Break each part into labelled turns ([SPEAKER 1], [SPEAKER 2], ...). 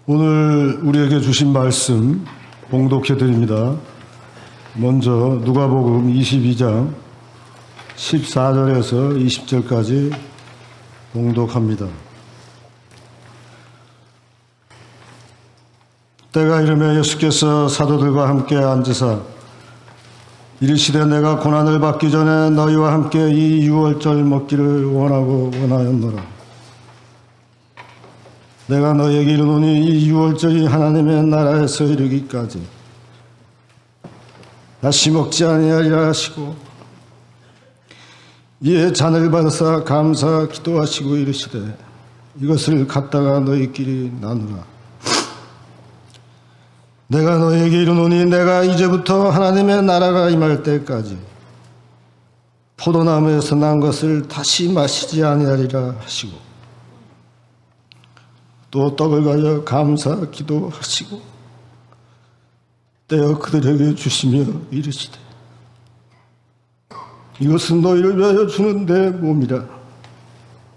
[SPEAKER 1] 오늘 우리에게 주신 말씀 봉독해 드립니다. 먼저 누가복음 22장 14절에서 20절까지 봉독합니다. 때가 이르매 예수께서 사도들과 함께 앉으사 이르시되 내가 고난을 받기 전에 너희와 함께 이 유월절 먹기를 원하였노라. 내가 너희에게 이르노니 이 유월절이 하나님의 나라에서 이르기까지 다시 먹지 아니하리라 하시고 이에 잔을 받으사 감사 기도하시고 이르시되 이것을 갖다가 너희끼리 나누라. 내가 너희에게 이르노니 내가 이제부터 하나님의 나라가 임할 때까지 포도나무에서 난 것을 다시 마시지 아니하리라 하시고 또 떡을 가져 감사 기도하시고 떼어 그들에게 주시며 이르시되 이것은 너희를 위하여 주는 내 몸이라.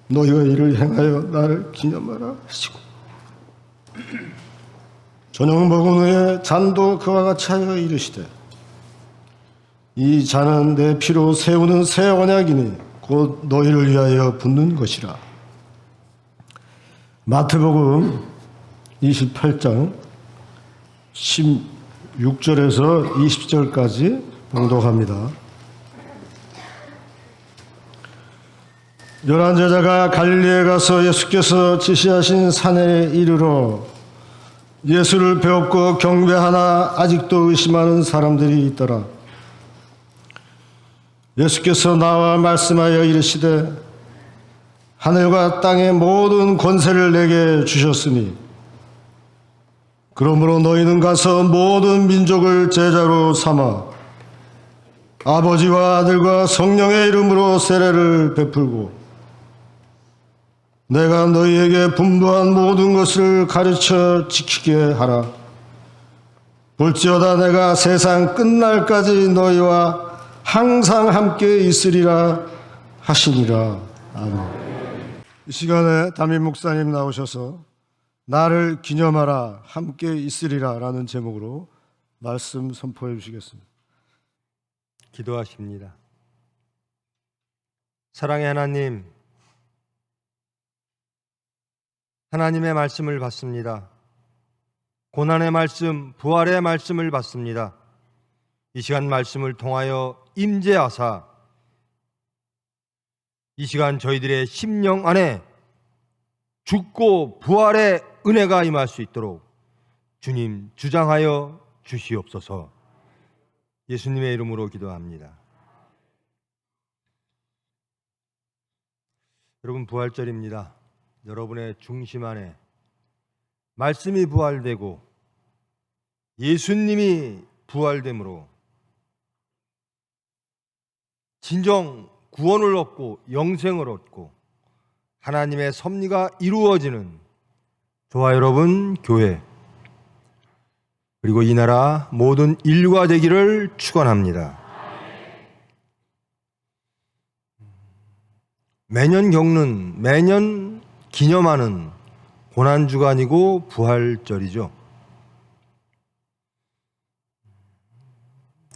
[SPEAKER 1] 너희가 이를 행하여 나를 기념하라 하시고 저녁 먹은 후에 잔도 그와 같이 하여 이르시되 이 잔은 내 피로 세우는 새 언약이니 곧 너희를 위하여 붓는 것이라. 마태복음 28장 16절에서 20절까지 봉독합니다. 열한 제자가 갈릴리에 가서 예수께서 지시하신 산에 이르러 예수를 배웠고 경배하나 아직도 의심하는 사람들이 있더라. 예수께서 나와 말씀하여 이르시되 하늘과 땅의 모든 권세를 내게 주셨으니 그러므로 너희는 가서 모든 민족을 제자로 삼아 아버지와 아들과 성령의 이름으로 세례를 베풀고 내가 너희에게 분부한 모든 것을 가르쳐 지키게 하라. 볼지어다 내가 세상 끝날까지 너희와 항상 함께 있으리라 하시니라. 아멘. 이 시간에 담임 목사님 나오셔서 나를 기념하라 함께 있으리라 라는 제목으로 말씀 선포해 주시겠습니다.
[SPEAKER 2] 기도하십니다. 사랑의 하나님, 하나님의 말씀을 받습니다. 고난의 말씀, 부활의 말씀을 받습니다. 이 시간 말씀을 통하여 임재하사 이 시간 저희들의 심령 안에 죽고 부활의 은혜가 임할 수 있도록 주님 주장하여 주시옵소서. 예수님의 이름으로 기도합니다. 여러분, 부활절입니다. 여러분의 중심 안에 말씀이 부활되고 예수님이 부활됨으로 진정 구원을 얻고 영생을 얻고 하나님의 섭리가 이루어지는 저와 여러분 교회 그리고 이 나라 모든 인류가 되기를 축원합니다. 매년 기념하는 고난주간이고 부활절이죠.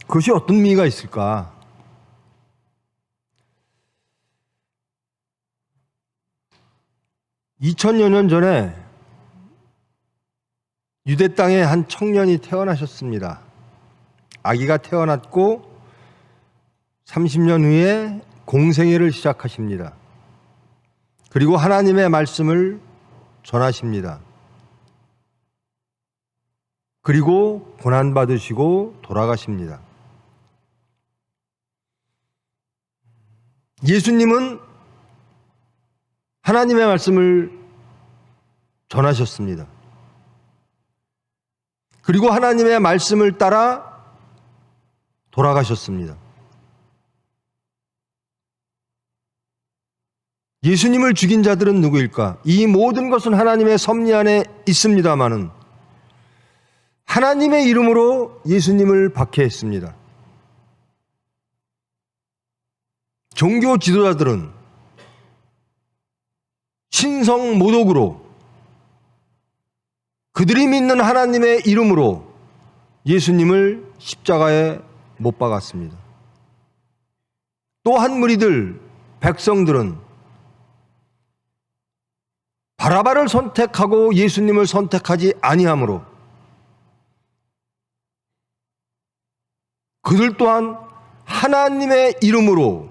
[SPEAKER 2] 그것이 어떤 의미가 있을까? (2000여 년) 전에 유대 땅에 한 청년이 태어나셨습니다. 아기가 태어났고 30년 후에 공생애를 시작하십니다. 그리고 하나님의 말씀을 전하십니다. 그리고 고난받으시고 돌아가십니다. 예수님은 하나님의 말씀을 전하셨습니다. 그리고 하나님의 말씀을 따라 돌아가셨습니다. 예수님을 죽인 자들은 누구일까? 이 모든 것은 하나님의 섭리 안에 있습니다마는 하나님의 이름으로 예수님을 박해했습니다. 종교 지도자들은 신성 모독으로 그들이 믿는 하나님의 이름으로 예수님을 십자가에 못 박았습니다. 또 한 무리들, 백성들은 바라바를 선택하고 예수님을 선택하지 아니하므로 그들 또한 하나님의 이름으로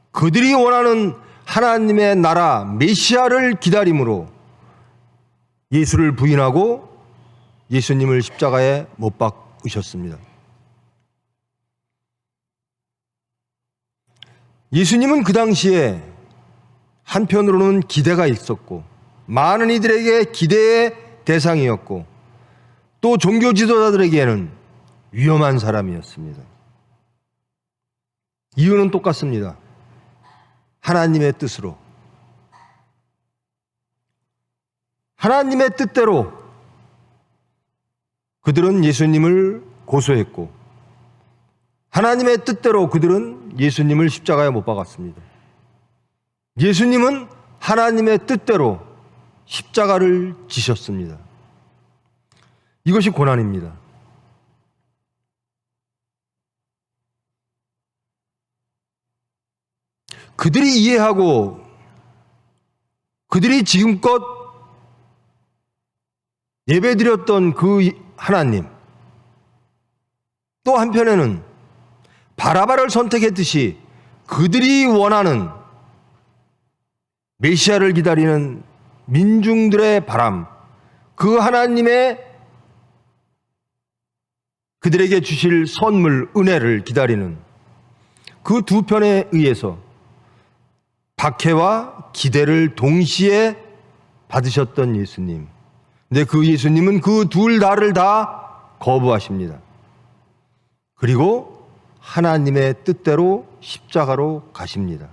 [SPEAKER 2] 그들이 원하는 하나님의 나라 메시아를 기다림으로 예수를 부인하고 예수님을 십자가에 못 박으셨습니다. 예수님은 그 당시에 한편으로는 기대가 있었고 많은 이들에게 기대의 대상이었고 또 종교 지도자들에게는 위험한 사람이었습니다. 이유는 똑같습니다. 하나님의 뜻으로, 하나님의 뜻대로 그들은 예수님을 고소했고 하나님의 뜻대로 그들은 예수님을 십자가에 못 박았습니다. 예수님은 하나님의 뜻대로 십자가를 지셨습니다. 이것이 고난입니다. 그들이 이해하고 그들이 지금껏 예배드렸던 그 하나님, 또 한편에는 바라바를 선택했듯이 그들이 원하는 메시아를 기다리는 민중들의 바람, 그 하나님의 그들에게 주실 선물, 은혜를 기다리는 그 두 편에 의해서 박해와 기대를 동시에 받으셨던 예수님. 근데 그 예수님은 그 둘 다를 다 거부하십니다. 그리고 하나님의 뜻대로 십자가로 가십니다.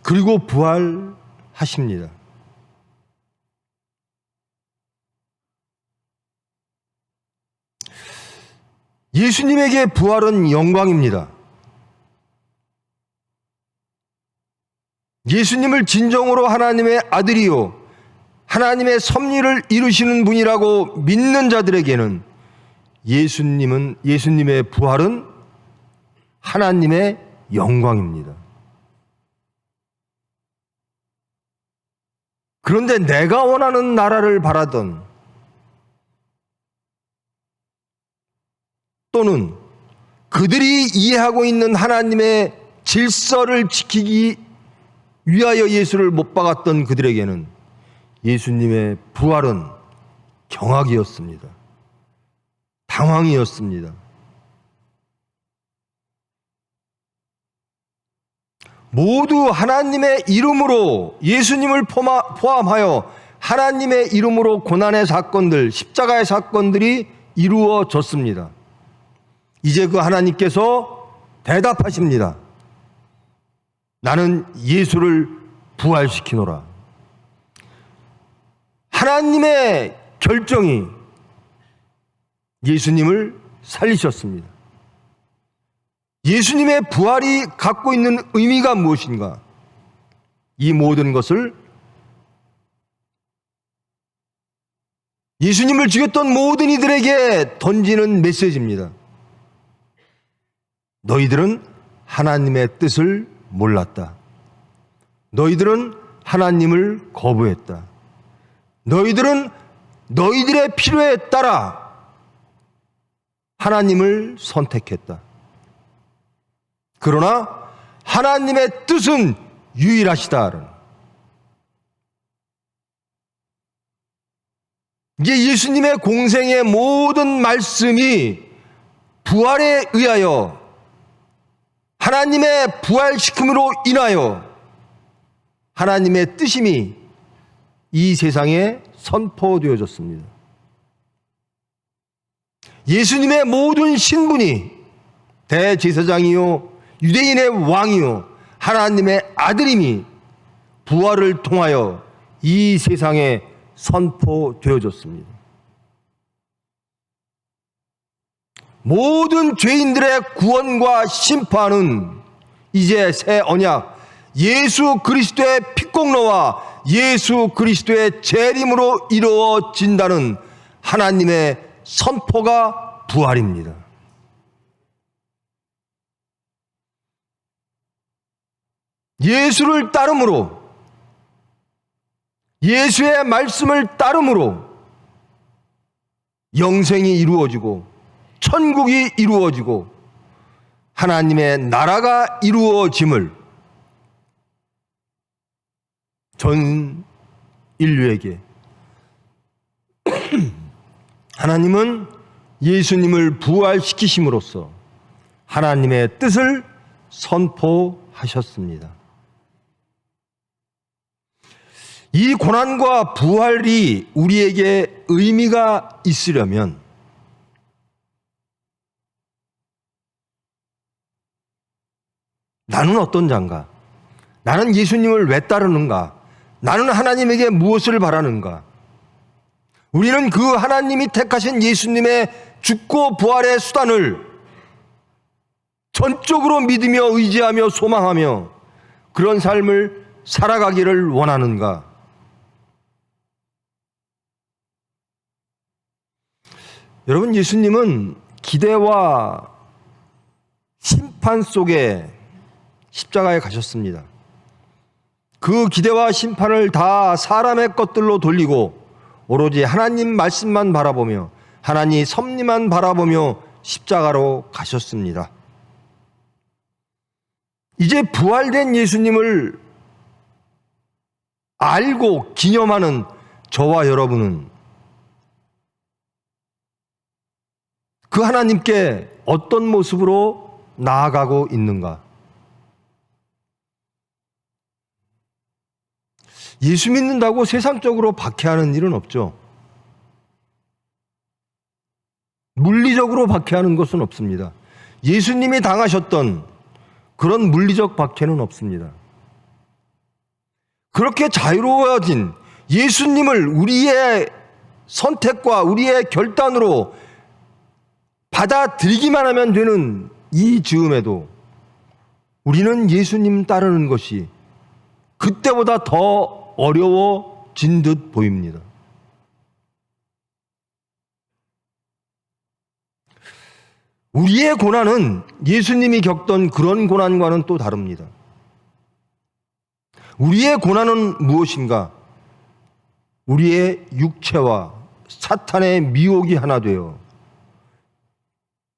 [SPEAKER 2] 그리고 부활하십니다. 예수님에게 부활은 영광입니다. 예수님을 진정으로 하나님의 아들이요 하나님의 섭리를 이루시는 분이라고 믿는 자들에게는 예수님의 부활은 하나님의 영광입니다. 그런데 내가 원하는 나라를 바라던 또는 그들이 이해하고 있는 하나님의 질서를 지키기 위하여 예수를 못 박았던 그들에게는 예수님의 부활은 경악이었습니다. 당황이었습니다. 모두 하나님의 이름으로 예수님을 포함하여 하나님의 이름으로 고난의 사건들, 십자가의 사건들이 이루어졌습니다. 이제 그 하나님께서 대답하십니다. 나는 예수를 부활시키노라. 하나님의 결정이 예수님을 살리셨습니다. 예수님의 부활이 갖고 있는 의미가 무엇인가? 이 모든 것을 예수님을 죽였던 모든 이들에게 던지는 메시지입니다. 너희들은 하나님의 뜻을 몰랐다. 너희들은 하나님을 거부했다. 너희들은 너희들의 필요에 따라 하나님을 선택했다. 그러나 하나님의 뜻은 유일하시다. 이게 예수님의 공생의 모든 말씀이 부활에 의하여 하나님의 부활시킴으로 인하여 하나님의 뜻임이 이 세상에 선포되어졌습니다. 예수님의 모든 신분이 대제사장이요 유대인의 왕이요 하나님의 아들임이 부활을 통하여 이 세상에 선포되어졌습니다. 모든 죄인들의 구원과 심판은 이제 새 언약 예수 그리스도의 피공로와 예수 그리스도의 재림으로 이루어진다는 하나님의 선포가 부활입니다. 예수를 따름으로, 예수의 말씀을 따름으로 영생이 이루어지고 천국이 이루어지고 하나님의 나라가 이루어짐을 전 인류에게 하나님은 예수님을 부활시키심으로써 하나님의 뜻을 선포하셨습니다. 이 고난과 부활이 우리에게 의미가 있으려면 나는 어떤 자인가? 나는 예수님을 왜 따르는가? 나는 하나님에게 무엇을 바라는가? 우리는 그 하나님이 택하신 예수님의 죽고 부활의 수단을 전적으로 믿으며 의지하며 소망하며 그런 삶을 살아가기를 원하는가? 여러분, 예수님은 기대와 심판 속에 십자가에 가셨습니다. 그 기대와 심판을 다 사람의 것들로 돌리고 오로지 하나님 말씀만 바라보며 하나님 섭리만 바라보며 십자가로 가셨습니다. 이제 부활된 예수님을 알고 기념하는 저와 여러분은 그 하나님께 어떤 모습으로 나아가고 있는가? 예수 믿는다고 세상적으로 박해하는 일은 없죠. 물리적으로 박해하는 것은 없습니다. 예수님이 당하셨던 그런 물리적 박해는 없습니다. 그렇게 자유로워진 예수님을 우리의 선택과 우리의 결단으로 받아들이기만 하면 되는 이 즈음에도 우리는 예수님 따르는 것이 그때보다 더 어려워진 듯 보입니다. 우리의 고난은 예수님이 겪던 그런 고난과는 또 다릅니다. 우리의 고난은 무엇인가? 우리의 육체와 사탄의 미혹이 하나 되어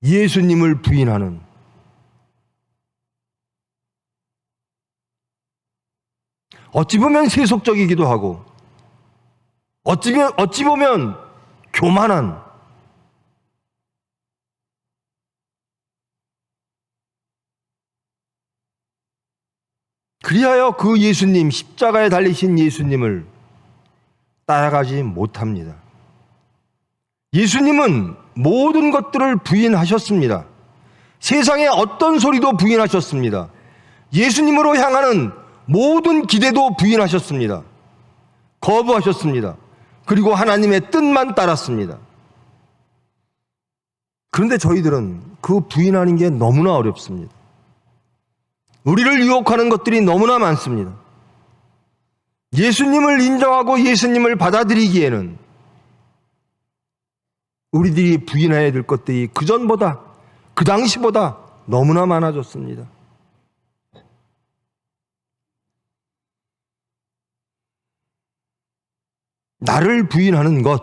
[SPEAKER 2] 예수님을 부인하는 어찌 보면 세속적이기도 하고 어찌 보면 교만한 그리하여 그 예수님, 십자가에 달리신 예수님을 따라가지 못합니다. 예수님은 모든 것들을 부인하셨습니다. 세상의 어떤 소리도 부인하셨습니다. 예수님으로 향하는 모든 기대도 부인하셨습니다. 거부하셨습니다. 그리고 하나님의 뜻만 따랐습니다. 그런데 저희들은 그 부인하는 게 너무나 어렵습니다. 우리를 유혹하는 것들이 너무나 많습니다. 예수님을 인정하고 예수님을 받아들이기에는 우리들이 부인해야 될 것들이 그전보다, 그 당시보다 너무나 많아졌습니다. 나를 부인하는 것,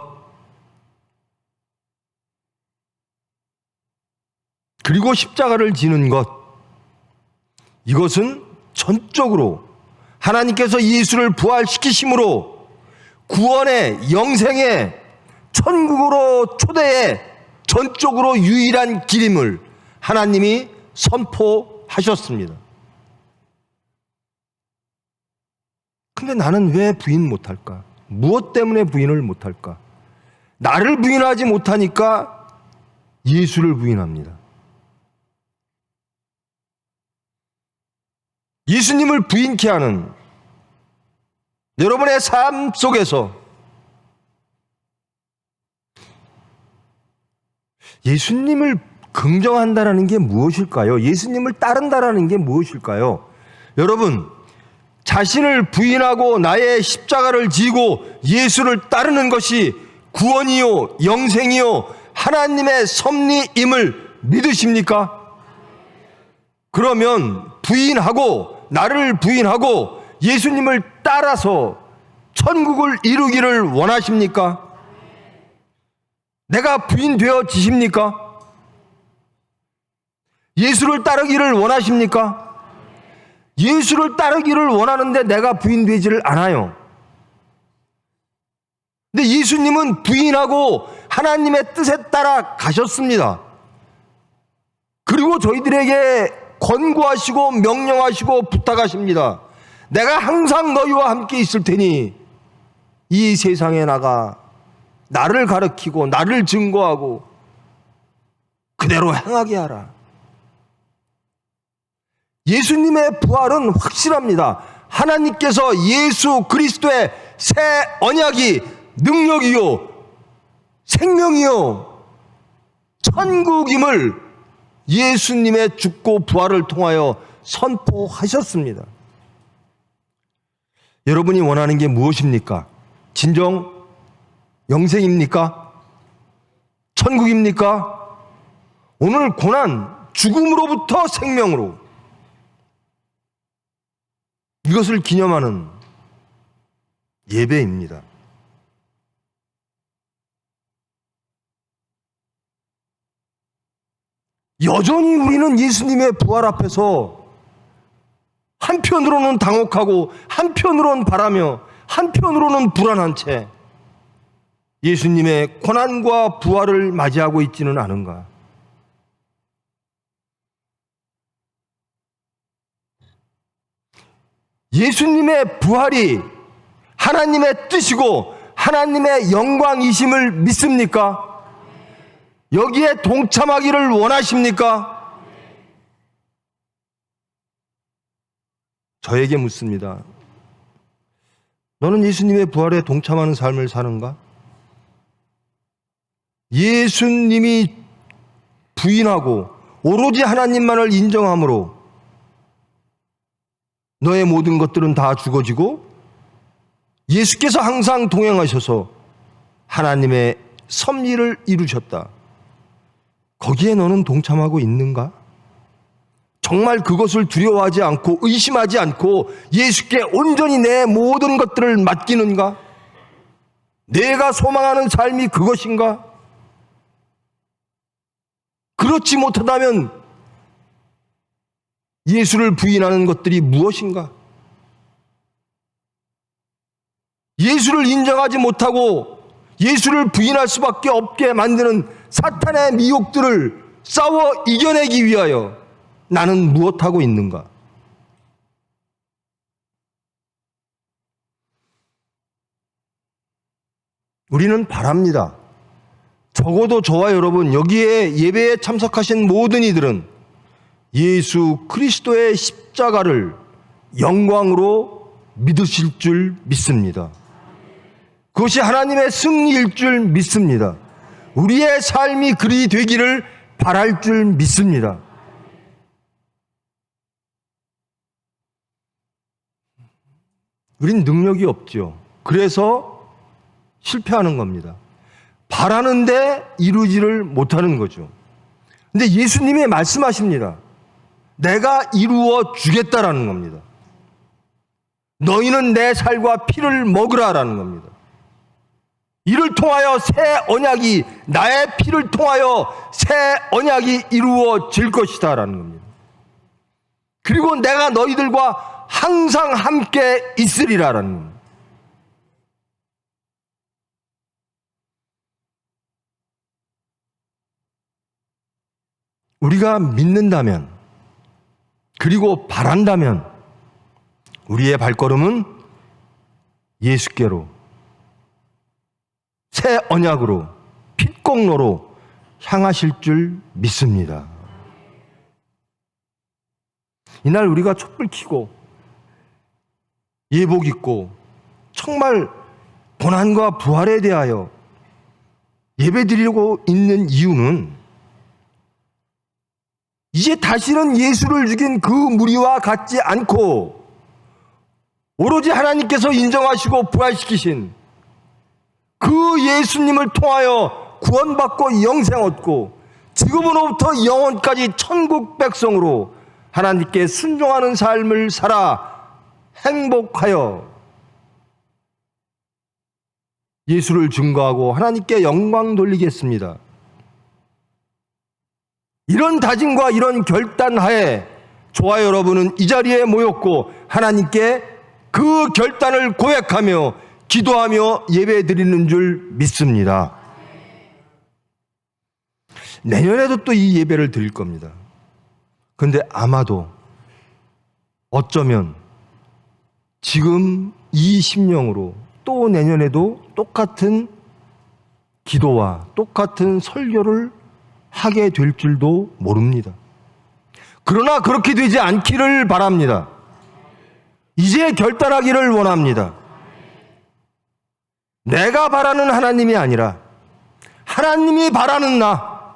[SPEAKER 2] 그리고 십자가를 지는 것, 이것은 전적으로 하나님께서 예수를 부활시키심으로 구원의 영생의 천국으로 초대해 전적으로 유일한 길임을 하나님이 선포하셨습니다. 근데 나는 왜 부인 못할까? 무엇 때문에 부인을 못할까? 나를 부인하지 못하니까 예수를 부인합니다. 예수님을 부인케 하는 여러분의 삶 속에서 예수님을 긍정한다는 게 무엇일까요? 예수님을 따른다는 게 무엇일까요? 여러분, 자신을 부인하고 나의 십자가를 지고 예수를 따르는 것이 구원이요 영생이요 하나님의 섭리임을 믿으십니까? 그러면 나를 부인하고 예수님을 따라서 천국을 이루기를 원하십니까? 내가 부인되어지십니까? 예수를 따르기를 원하십니까? 예수를 따르기를 원하는데 내가 부인되지를 않아요. 근데 예수님은 부인하고 하나님의 뜻에 따라 가셨습니다. 그리고 저희들에게 권고하시고 명령하시고 부탁하십니다. 내가 항상 너희와 함께 있을 테니 이 세상에 나가 나를 가르치고 나를 증거하고 그대로 행하게 하라. 예수님의 부활은 확실합니다. 하나님께서 예수 그리스도의 새 언약이 능력이요 생명이요 천국임을 예수님의 죽고 부활을 통하여 선포하셨습니다. 여러분이 원하는 게 무엇입니까? 진정 영생입니까? 천국입니까? 오늘 고난, 죽음으로부터 생명으로 이것을 기념하는 예배입니다. 여전히 우리는 예수님의 부활 앞에서 한편으로는 당혹하고 한편으로는 바라며 한편으로는 불안한 채 예수님의 고난과 부활을 맞이하고 있지는 않은가? 예수님의 부활이 하나님의 뜻이고 하나님의 영광이심을 믿습니까? 여기에 동참하기를 원하십니까? 저에게 묻습니다. 너는 예수님의 부활에 동참하는 삶을 사는가? 예수님이 부인하고 오로지 하나님만을 인정함으로 너의 모든 것들은 다 죽어지고 예수께서 항상 동행하셔서 하나님의 섭리를 이루셨다. 거기에 너는 동참하고 있는가? 정말 그것을 두려워하지 않고 의심하지 않고 예수께 온전히 내 모든 것들을 맡기는가? 내가 소망하는 삶이 그것인가? 그렇지 못하다면 예수를 부인하는 것들이 무엇인가? 예수를 인정하지 못하고 예수를 부인할 수밖에 없게 만드는 사탄의 미혹들을 싸워 이겨내기 위하여 나는 무엇하고 있는가? 우리는 바랍니다. 적어도 저와 여러분, 여기에 예배에 참석하신 모든 이들은 예수 그리스도의 십자가를 영광으로 믿으실 줄 믿습니다. 그것이 하나님의 승리일 줄 믿습니다. 우리의 삶이 그리 되기를 바랄 줄 믿습니다. 우린 능력이 없죠. 그래서 실패하는 겁니다. 바라는데 이루지를 못하는 거죠. 근데 예수님이 말씀하십니다. 내가 이루어 주겠다라는 겁니다. 너희는 내 살과 피를 먹으라라는 겁니다. 이를 통하여 새 언약이, 나의 피를 통하여 새 언약이 이루어질 것이다라는 겁니다. 그리고 내가 너희들과 항상 함께 있으리라라는 겁니다. 우리가 믿는다면, 그리고 바란다면 우리의 발걸음은 예수께로, 새 언약으로, 핏공로로 향하실 줄 믿습니다. 이날 우리가 촛불 켜고 예복 입고 정말 고난과 부활에 대하여 예배드리고 있는 이유는 이제 다시는 예수를 죽인 그 무리와 같지 않고 오로지 하나님께서 인정하시고 부활시키신 그 예수님을 통하여 구원받고 영생 얻고 지금으로부터 영원까지 천국 백성으로 하나님께 순종하는 삶을 살아 행복하여 예수를 증거하고 하나님께 영광 돌리겠습니다. 이런 다짐과 이런 결단하에 저와 여러분은 이 자리에 모였고 하나님께 그 결단을 고백하며 기도하며 예배드리는 줄 믿습니다. 내년에도 또 이 예배를 드릴 겁니다. 그런데 아마도 어쩌면 지금 이 심령으로 또 내년에도 똑같은 기도와 똑같은 설교를 하게 될 줄도 모릅니다. 그러나 그렇게 되지 않기를 바랍니다. 이제 결단하기를 원합니다. 내가 바라는 하나님이 아니라 하나님이 바라는 나,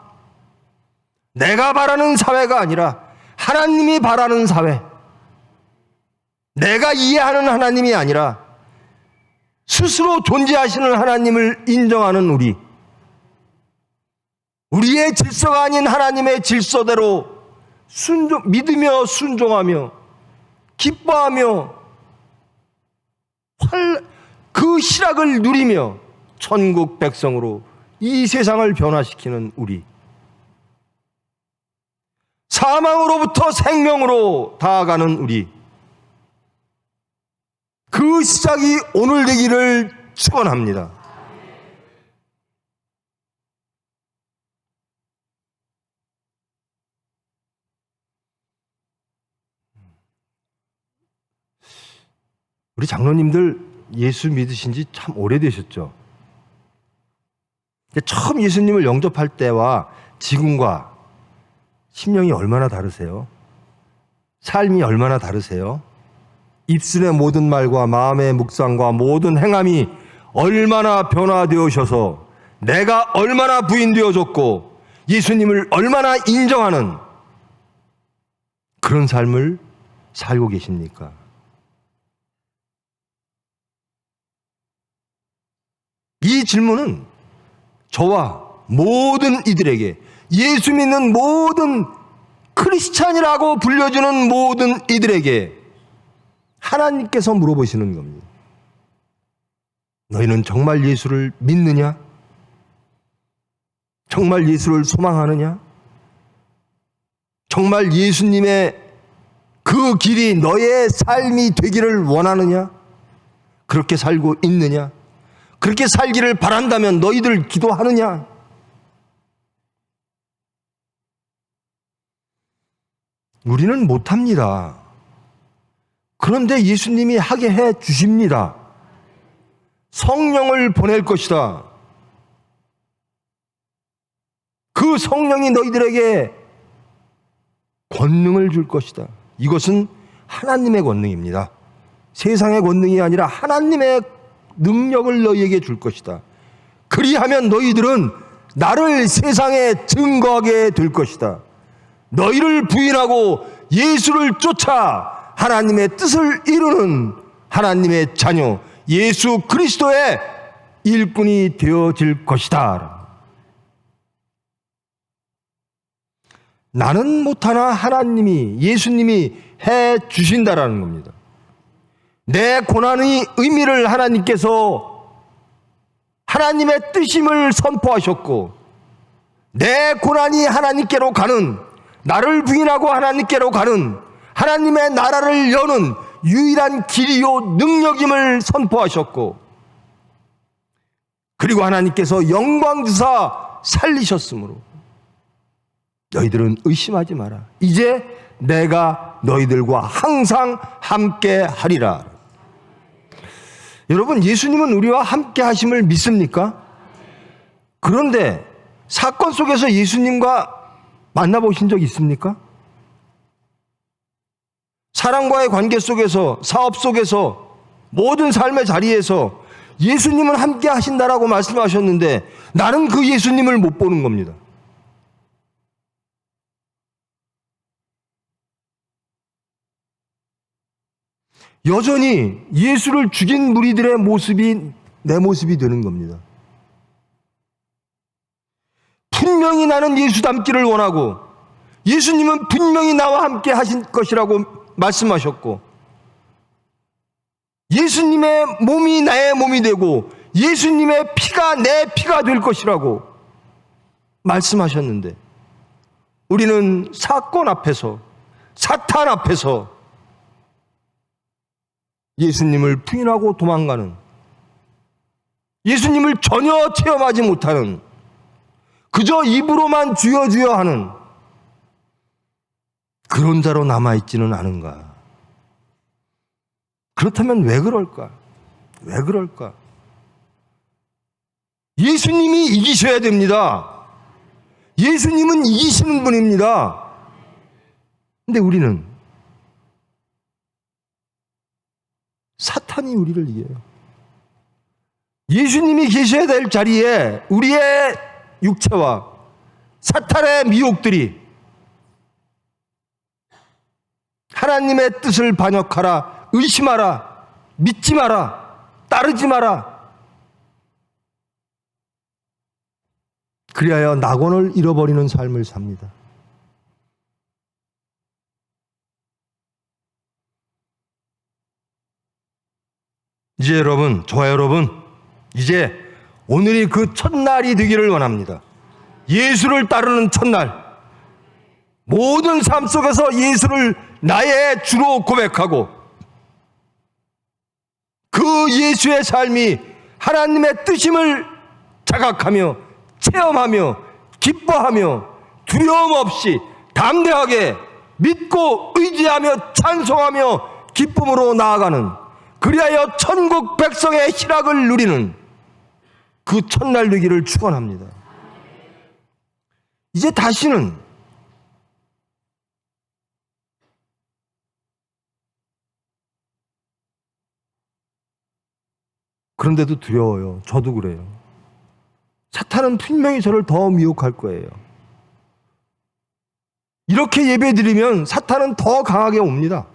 [SPEAKER 2] 내가 바라는 사회가 아니라 하나님이 바라는 사회, 내가 이해하는 하나님이 아니라 스스로 존재하시는 하나님을 인정하는 우리의 질서가 아닌 하나님의 질서대로 믿으며 순종하며 기뻐하며 그 희락을 누리며 천국 백성으로 이 세상을 변화시키는 사망으로부터 생명으로 다가가는 그 시작이 오늘 되기를 축원합니다. 우리 장로님들 예수 믿으신 지 참 오래되셨죠? 처음 예수님을 영접할 때와 지금과 심령이 얼마나 다르세요? 삶이 얼마나 다르세요? 입술의 모든 말과 마음의 묵상과 모든 행함이 얼마나 변화되어셔서 내가 얼마나 부인되어졌고 예수님을 얼마나 인정하는 그런 삶을 살고 계십니까? 이 질문은 저와 모든 이들에게, 예수 믿는 모든 크리스찬이라고 불려주는 모든 이들에게 하나님께서 물어보시는 겁니다. 너희는 정말 예수를 믿느냐? 정말 예수를 소망하느냐? 정말 예수님의 그 길이 너의 삶이 되기를 원하느냐? 그렇게 살고 있느냐? 그렇게 살기를 바란다면 너희들 기도하느냐? 우리는 못합니다. 그런데 예수님이 하게 해 주십니다. 성령을 보낼 것이다. 그 성령이 너희들에게 권능을 줄 것이다. 이것은 하나님의 권능입니다. 세상의 권능이 아니라 하나님의 능력을 너희에게 줄 것이다. 그리하면 너희들은 나를 세상에 증거하게 될 것이다. 너희를 부인하고 예수를 쫓아 하나님의 뜻을 이루는 하나님의 자녀 예수 그리스도의 일꾼이 되어질 것이다. 나는 못하나 하나님이, 예수님이 해 주신다라는 겁니다. 내 고난의 의미를 하나님께서 하나님의 뜻임을 선포하셨고, 내 고난이 하나님께로 가는, 나를 부인하고 하나님께로 가는 하나님의 나라를 여는 유일한 길이요 능력임을 선포하셨고, 그리고 하나님께서 영광 주사 살리셨으므로 너희들은 의심하지 마라. 이제 내가 너희들과 항상 함께 하리라. 여러분, 예수님은 우리와 함께 하심을 믿습니까? 그런데 사건 속에서 예수님과 만나보신 적 있습니까? 사람과의 관계 속에서, 사업 속에서, 모든 삶의 자리에서 예수님은 함께 하신다라고 말씀하셨는데 나는 그 예수님을 못 보는 겁니다. 여전히 예수를 죽인 무리들의 모습이 내 모습이 되는 겁니다. 분명히 나는 예수 닮기를 원하고 예수님은 분명히 나와 함께 하신 것이라고 말씀하셨고 예수님의 몸이 나의 몸이 되고 예수님의 피가 내 피가 될 것이라고 말씀하셨는데 우리는 사건 앞에서 사탄 앞에서 예수님을 부인하고 도망가는, 예수님을 전혀 체험하지 못하는, 그저 입으로만 주여 주여 하는 그런 자로 남아있지는 않은가. 그렇다면 왜 그럴까? 왜 그럴까? 예수님이 이기셔야 됩니다. 예수님은 이기시는 분입니다. 근데 우리는 사탄이 우리를 이겨요. 예수님이 계셔야 될 자리에 우리의 육체와 사탄의 미혹들이 하나님의 뜻을 반역하라, 의심하라, 믿지 마라, 따르지 마라. 그리하여 낙원을 잃어버리는 삶을 삽니다. 이제 여러분, 저와 여러분, 이제 오늘이 그 첫날이 되기를 원합니다. 예수를 따르는 첫날. 모든 삶 속에서 예수를 나의 주로 고백하고 그 예수의 삶이 하나님의 뜻임을 자각하며 체험하며 기뻐하며 두려움 없이 담대하게 믿고 의지하며 찬송하며 기쁨으로 나아가는, 그리하여 천국 백성의 희락을 누리는 그 첫날 되기를 축원합니다. 이제 다시는 그런데도 두려워요. 저도 그래요. 사탄은 분명히 저를 더 미혹할 거예요. 이렇게 예배드리면 사탄은 더 강하게 옵니다.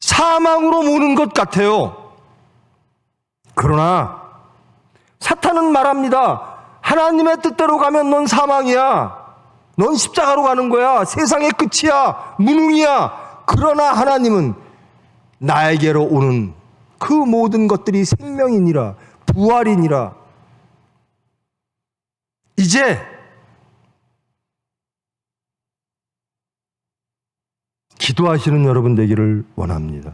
[SPEAKER 2] 사망으로 모는 것 같아요. 그러나 사탄은 말합니다. 하나님의 뜻대로 가면 넌 사망이야. 넌 십자가로 가는 거야. 세상의 끝이야. 무능이야. 그러나 하나님은 나에게로 오는 그 모든 것들이 생명이니라, 부활이니라. 이제 기도하시는 여러분 되기를 원합니다.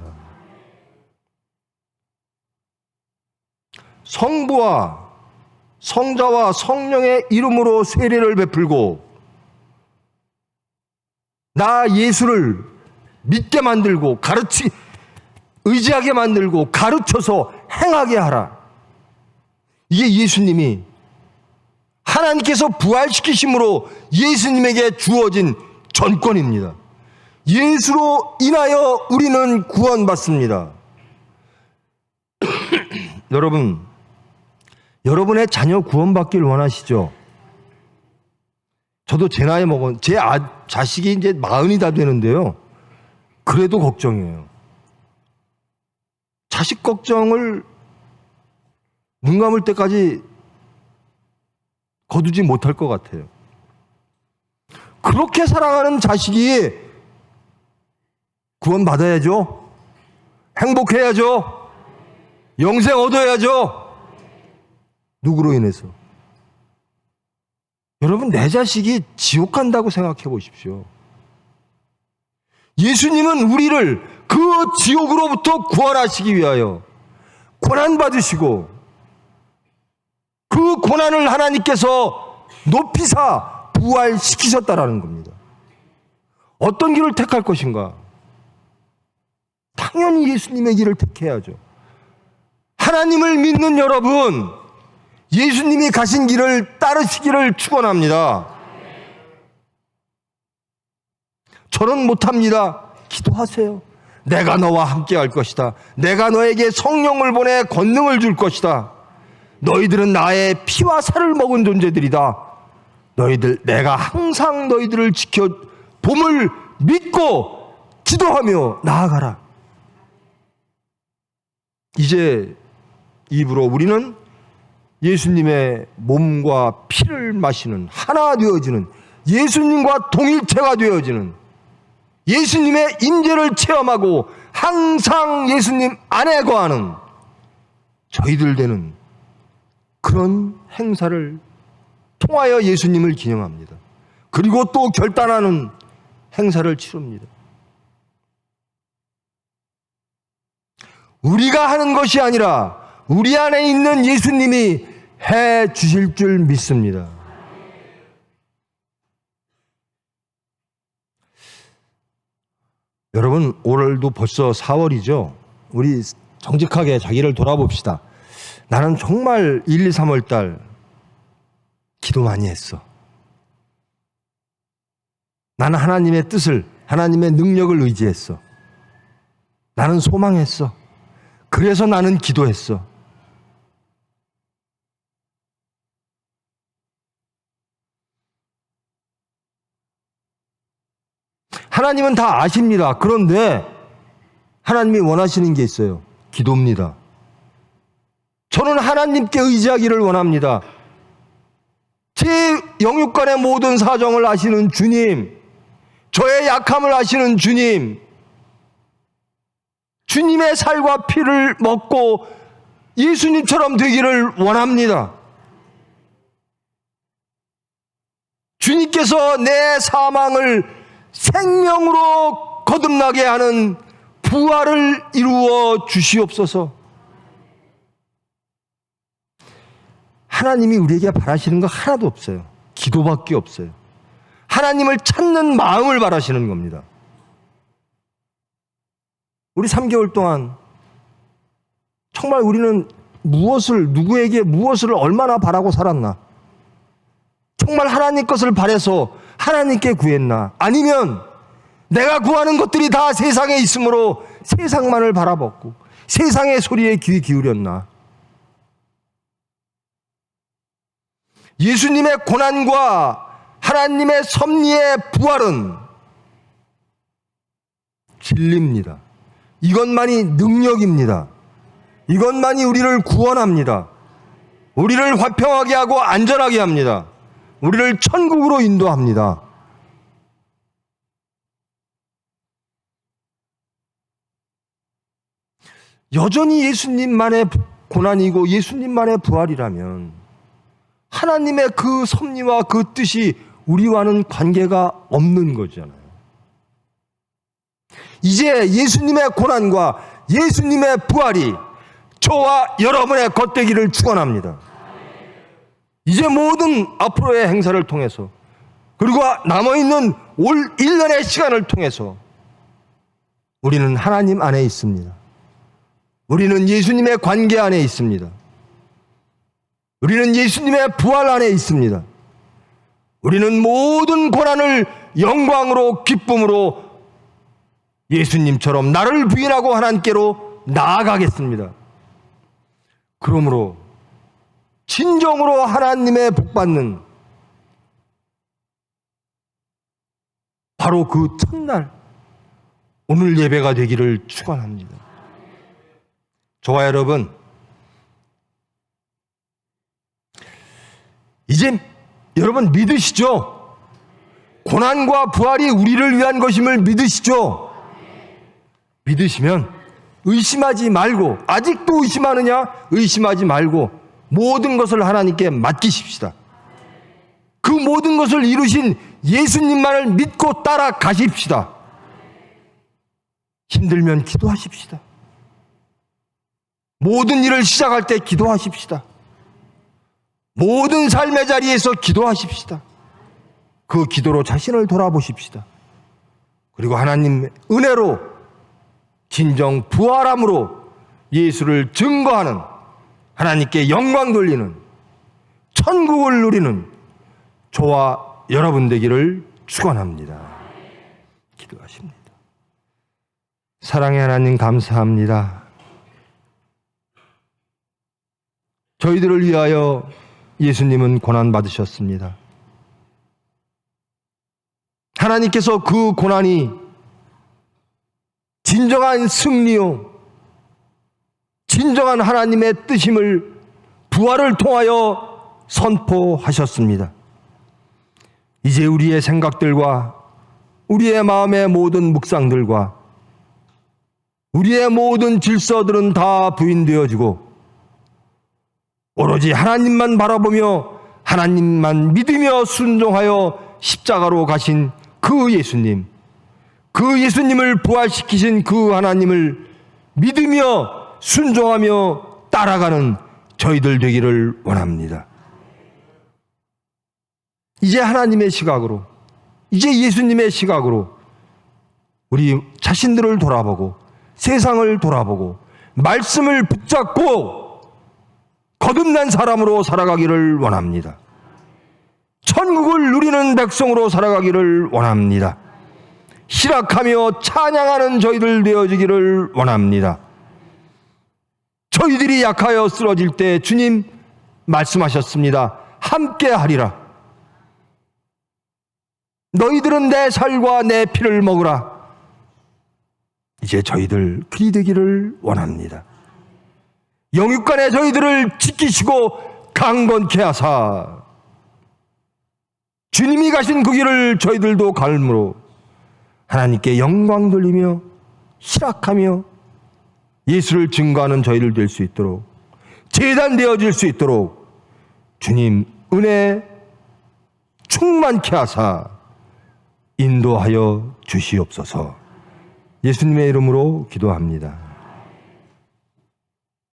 [SPEAKER 2] 성부와 성자와 성령의 이름으로 세례를 베풀고 나 예수를 믿게 만들고 의지하게 만들고 가르쳐서 행하게 하라. 이게 예수님이 하나님께서 부활시키심으로 예수님에게 주어진 전권입니다. 예수로 인하여 우리는 구원받습니다. 여러분, 여러분의 자녀 구원받길 원하시죠? 저도 제 나이 먹은 제 자식이 이제 40이 다 되는데요. 그래도 걱정이에요. 자식 걱정을 눈 감을 때까지 거두지 못할 것 같아요. 그렇게 사랑하는 자식이 구원받아야죠. 행복해야죠. 영생 얻어야죠. 누구로 인해서? 여러분, 내 자식이 지옥 간다고 생각해 보십시오. 예수님은 우리를 그 지옥으로부터 구원하시기 위하여 고난받으시고 그 고난을 하나님께서 높이사 부활시키셨다라는 겁니다. 어떤 길을 택할 것인가? 당연히 예수님의 길을 택해야죠. 하나님을 믿는 여러분, 예수님이 가신 길을 따르시기를 축원합니다. 저는 못합니다. 기도하세요. 내가 너와 함께 할 것이다. 내가 너에게 성령을 보내 권능을 줄 것이다. 너희들은 나의 피와 살을 먹은 존재들이다. 내가 항상 너희들을 지켜 봄을 믿고 기도하며 나아가라. 이제 입으로 우리는 예수님의 몸과 피를 마시는, 하나 되어지는, 예수님과 동일체가 되어지는, 예수님의 임재를 체험하고 항상 예수님 안에 거하는 저희들 되는 그런 행사를 통하여 예수님을 기념합니다. 그리고 또 결단하는 행사를 치릅니다. 우리가 하는 것이 아니라 우리 안에 있는 예수님이 해 주실 줄 믿습니다. 여러분, 올해도 벌써 4월이죠. 우리 정직하게 자기를 돌아봅시다. 나는 정말 1, 2, 3월 달 기도 많이 했어. 나는 하나님의 뜻을, 하나님의 능력을 의지했어. 나는 소망했어. 그래서 나는 기도했어. 하나님은 다 아십니다. 그런데 하나님이 원하시는 게 있어요. 기도입니다. 저는 하나님께 의지하기를 원합니다. 제 영육간의 모든 사정을 아시는 주님, 저의 약함을 아시는 주님, 주님의 살과 피를 먹고 예수님처럼 되기를 원합니다. 주님께서 내 사망을 생명으로 거듭나게 하는 부활을 이루어 주시옵소서. 하나님이 우리에게 바라시는 거 하나도 없어요. 기도밖에 없어요. 하나님을 찾는 마음을 바라시는 겁니다. 우리 3개월 동안 정말 우리는 누구에게 무엇을 얼마나 바라고 살았나? 정말 하나님 것을 바라서 하나님께 구했나? 아니면 내가 구하는 것들이 다 세상에 있으므로 세상만을 바라봤고 세상의 소리에 귀 기울였나? 예수님의 고난과 하나님의 섭리의 부활은 진리입니다. 이것만이 능력입니다. 이것만이 우리를 구원합니다. 우리를 화평하게 하고 안전하게 합니다. 우리를 천국으로 인도합니다. 여전히 예수님만의 고난이고 예수님만의 부활이라면 하나님의 그 섭리와 그 뜻이 우리와는 관계가 없는 거잖아요. 이제 예수님의 고난과 예수님의 부활이 저와 여러분의 겉되기를 축원합니다. 이제 모든 앞으로의 행사를 통해서 그리고 남아있는 올 1년의 시간을 통해서 우리는 하나님 안에 있습니다. 우리는 예수님의 관계 안에 있습니다. 우리는 예수님의 부활 안에 있습니다. 우리는 모든 고난을 영광으로 기쁨으로 예수님처럼 나를 부인하고 하나님께로 나아가겠습니다. 그러므로 진정으로 하나님의 복받는 바로 그 첫날 오늘 예배가 되기를 축원합니다. 저와 여러분, 이제 여러분 믿으시죠? 고난과 부활이 우리를 위한 것임을 믿으시죠? 믿으시면 의심하지 말고, 아직도 의심하느냐? 의심하지 말고 모든 것을 하나님께 맡기십시다. 그 모든 것을 이루신 예수님만을 믿고 따라가십시다. 힘들면 기도하십시다. 모든 일을 시작할 때 기도하십시다. 모든 삶의 자리에서 기도하십시다. 그 기도로 자신을 돌아보십시다. 그리고 하나님의 은혜로 진정 부활함으로 예수를 증거하는, 하나님께 영광 돌리는, 천국을 누리는 저와 여러분 되기를 축원합니다. 기도하십니다. 사랑의 하나님 감사합니다. 저희들을 위하여 예수님은 고난 받으셨습니다. 하나님께서 그 고난이 진정한 승리요, 진정한 하나님의 뜻임을 부활을 통하여 선포하셨습니다. 이제 우리의 생각들과 우리의 마음의 모든 묵상들과 우리의 모든 질서들은 다 부인되어지고 오로지 하나님만 바라보며 하나님만 믿으며 순종하여 십자가로 가신 그 예수님, 그 예수님을 부활시키신 그 하나님을 믿으며 순종하며 따라가는 저희들 되기를 원합니다. 이제 하나님의 시각으로, 이제 예수님의 시각으로 우리 자신들을 돌아보고 세상을 돌아보고 말씀을 붙잡고 거듭난 사람으로 살아가기를 원합니다. 천국을 누리는 백성으로 살아가기를 원합니다. 희락하며 찬양하는 저희들 되어지기를 원합니다. 저희들이 약하여 쓰러질 때 주님 말씀하셨습니다. 함께 하리라. 너희들은 내 살과 내 피를 먹으라. 이제 저희들 그리 되기를 원합니다. 영육간에 저희들을 지키시고 강건케 하사 주님이 가신 그 길을 저희들도 갈므로 하나님께 영광 돌리며 희락하며 예수를 증거하는 저희들 될 수 있도록, 제단 되어질 수 있도록 주님 은혜 충만케 하사 인도하여 주시옵소서. 예수님의 이름으로 기도합니다.